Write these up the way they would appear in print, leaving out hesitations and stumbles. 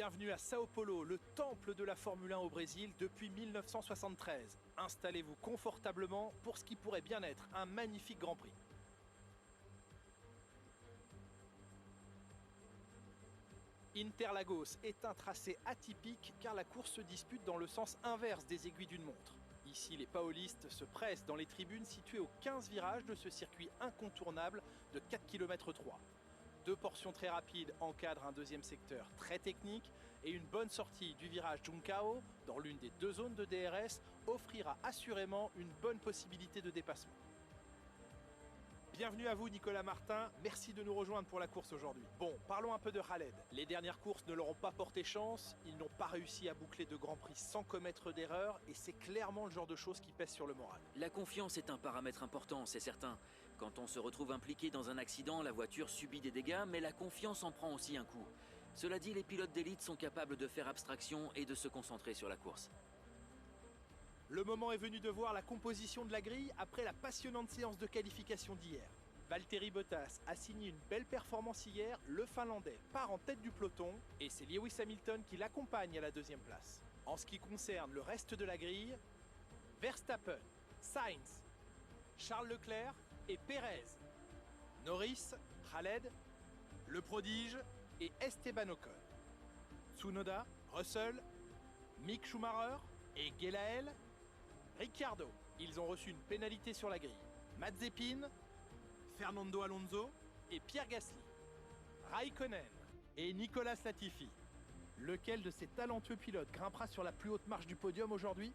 Bienvenue à Sao Paulo, le temple de la Formule 1 au Brésil depuis 1973. Installez-vous confortablement pour ce qui pourrait bien être un magnifique Grand Prix. Interlagos est un tracé atypique car la course se dispute dans le sens inverse des aiguilles d'une montre. Ici, les paolistes se pressent dans les tribunes situées aux 15 virages de ce circuit incontournable de 4 km 3. Deux portions très rapides encadrent un deuxième secteur très technique et une bonne sortie du virage Juncao dans l'une des deux zones de DRS offrira assurément une bonne possibilité de dépassement. Bienvenue à vous Nicolas Martin, merci de nous rejoindre pour la course aujourd'hui. Bon, parlons un peu de Khaled. Les dernières courses ne leur ont pas porté chance, ils n'ont pas réussi à boucler de Grand Prix sans commettre d'erreurs et c'est clairement le genre de choses qui pèse sur le moral. La confiance est un paramètre important, c'est certain. Quand on se retrouve impliqué dans un accident, la voiture subit des dégâts, mais la confiance en prend aussi un coup. Cela dit, les pilotes d'élite sont capables de faire abstraction et de se concentrer sur la course. Le moment est venu de voir la composition de la grille après la passionnante séance de qualification d'hier. Valtteri Bottas a signé une belle performance hier, le Finlandais part en tête du peloton et c'est Lewis Hamilton qui l'accompagne à la deuxième place. En ce qui concerne le reste de la grille, Verstappen, Sainz, Charles Leclerc et Pérez, Norris, Khaled, le prodige et Esteban Ocon. Tsunoda, Russell, Mick Schumacher et Gelael, Ricciardo. Ils ont reçu une pénalité sur la grille. Mazepin, Fernando Alonso et Pierre Gasly. Raikkonen et Nicolas Latifi. Lequel de ces talentueux pilotes grimpera sur la plus haute marche du podium aujourd'hui ?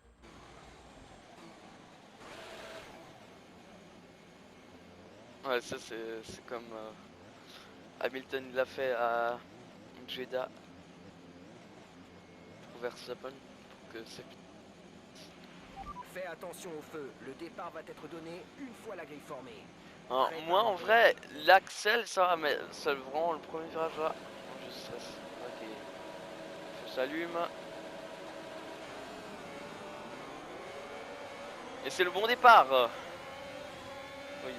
Ouais, ça c'est comme Hamilton il l'a fait à Jeddah pour Verstappen. Fais attention au feu, le départ va être donné une fois la grille formée. Alors, moi en vrai, l'axel ça va, mais c'est vraiment le premier virage là. Je stresse. Ok. Je s'allume. Et c'est le bon départ. Oui,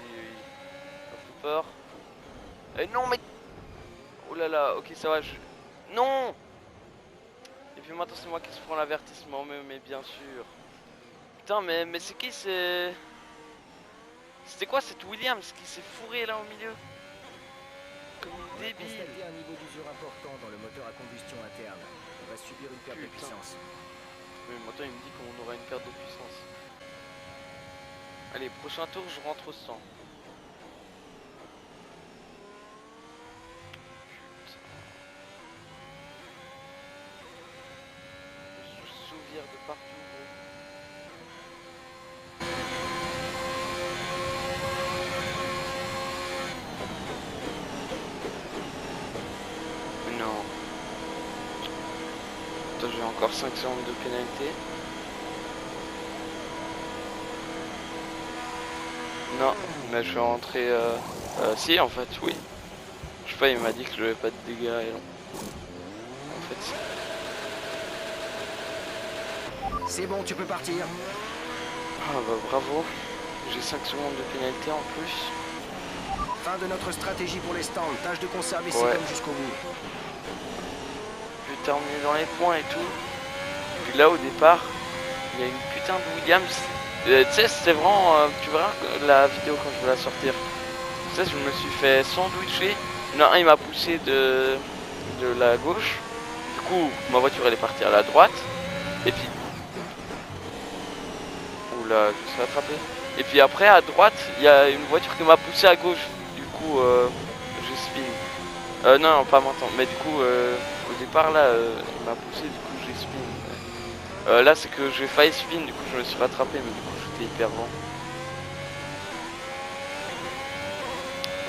pas trop peur. Et non mais... Oh là là, ok ça va, Non. Et puis maintenant c'est moi qui se prends l'avertissement, mais bien sûr. Putain mais c'est qui c'est... C'était quoi cette Williams qui s'est fourré là au milieu? Comme une débile. On a constaté un niveau d'usure important dans le moteur à combustion interne. On va subir une perte de puissance. Mais maintenant il me dit qu'on aura une perte de puissance. Allez, prochain tour je rentre au 100. Je souviens de partout. Non. Attends, j'ai encore 5 secondes de pénalité. Non, mais je suis rentré... si, en fait, oui. Je sais pas, il m'a dit que je n'avais pas de dégâts et non. En fait, C'est bon, tu peux partir. ah bah bravo. J'ai 5 secondes de pénalité en plus. Fin de notre stratégie pour les stands. Tâche de conserver ces Ouais. hommes jusqu'au bout. Je vais terminer dans les points et tout. Puis là, au départ, il y a une putain de Williams. Tu sais, c'était vraiment... tu verras la vidéo quand je vais la sortir. Tu sais, je me suis fait sandwicher. Non, un, il m'a poussé de la gauche. Du coup, ma voiture, elle est partie à la droite. Et puis... Oula, je me suis rattrapé. Et puis après, à droite, il y a une voiture qui m'a poussé à gauche. Du coup, je spin. Non, pas maintenant. Mais du coup, au départ, là, il m'a poussé. Du coup, j'ai spin. Là, c'est que j'ai failli spin. Du coup, je me suis rattrapé. Mais du coup, j'étais hyper lent.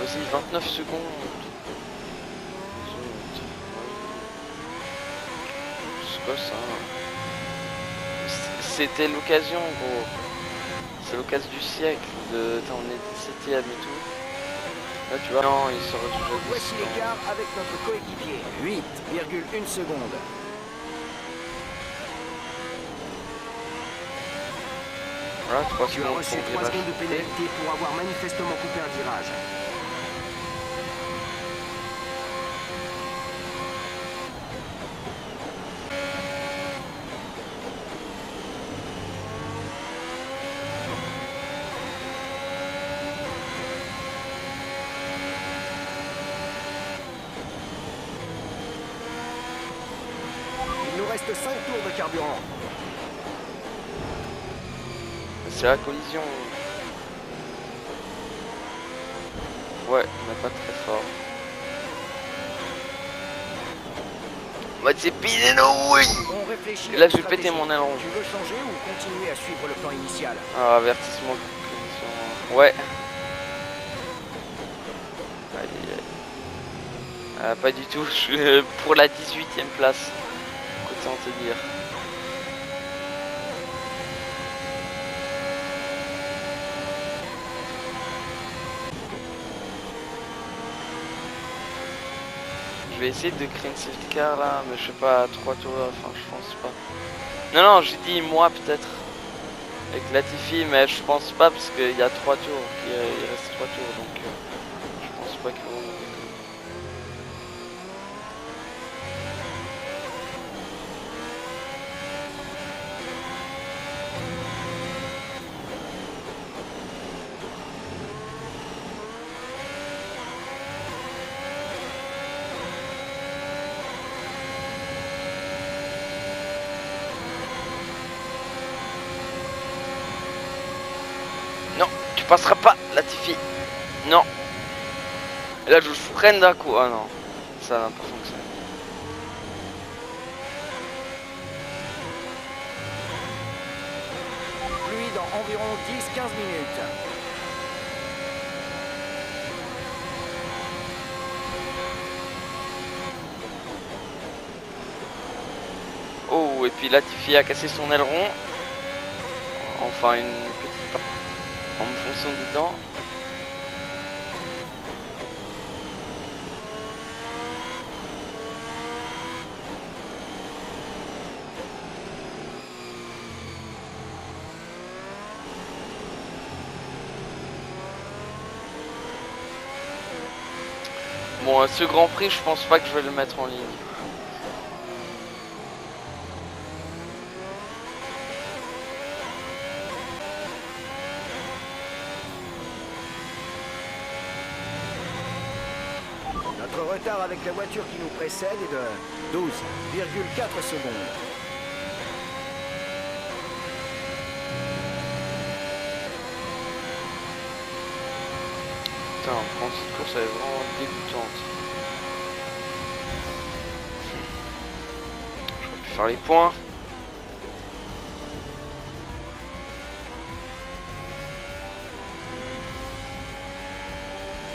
Vas-y, 29 secondes. C'est quoi ça? C'était l'occasion, gros. C'est l'occasion du siècle. Attends, on est 17ème et tout. Là, tu vois. Non, il sera toujours Voici l'écart avec notre coéquipier. 8,1 secondes. Voilà, 3 Tu as secondes reçu pour 3 virage. secondes de pénalité pour avoir manifestement coupé un virage. reste 5 tours de carburant. C'est la collision. Ouais, mais pas très fort. C'est pisé, non, oui. On réfléchit. Et là, je vais péter mon aileron. Tu veux changer ou continuer à suivre le plan initial? Ah, avertissement de collision. Ouais. Aïe, aïe, aïe. Ah, pas du tout. Je suis pour la 18e place. Autant te dire. Je vais essayer de créer une safety car là, mais je sais pas, 3 tours, enfin je pense pas. Non, j'ai dit moi peut-être. Avec Latifi, mais je pense pas parce qu'il y a 3 tours, il reste 3 tours, donc je pense pas qu'ils vont monter. Non, tu passeras pas, Latifi. Non. Et là, je freine d'un coup. Ah non, ça n'a pas fonctionné. Pluie dans environ 10-15 minutes. Oh, et puis Latifi a cassé son aileron. Enfin, une petite partie. En me fonçant dedans. Bon, ce Grand Prix, je pense pas que je vais le mettre en ligne. Notre retard avec la voiture qui nous précède est de 12,4 secondes. Putain, prendre cette course, elle est vraiment dégoûtante. J'aurais pu faire les points.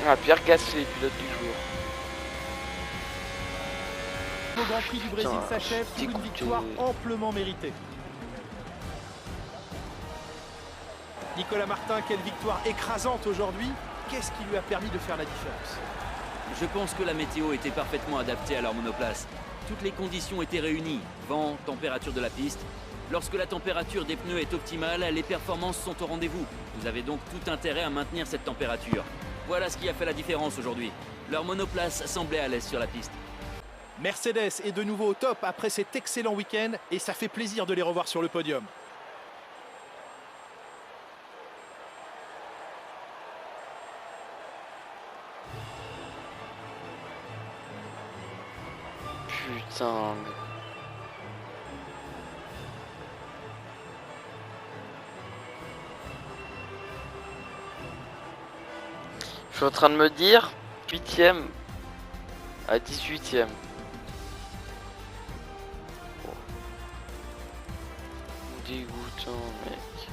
Ah, Pierre Gasly, pilote du jour. Le Grand Prix du Brésil Putain, s'achève sur une dégoûté. victoire amplement méritée. Nicolas Martin, quelle victoire écrasante aujourd'hui. Qu'est-ce qui lui a permis de faire la différence? Je pense que la météo était parfaitement adaptée à leur monoplace. Toutes les conditions étaient réunies. Vent, température de la piste. Lorsque la température des pneus est optimale, les performances sont au rendez-vous. Vous avez donc tout intérêt à maintenir cette température. Voilà ce qui a fait la différence aujourd'hui. Leur monoplace semblait à l'aise sur la piste. Mercedes est de nouveau au top après cet excellent week-end et ça fait plaisir de les revoir sur le podium. Putain, mais... Je suis en train de me dire 8ème à 18ème. Dégoûtant, mec.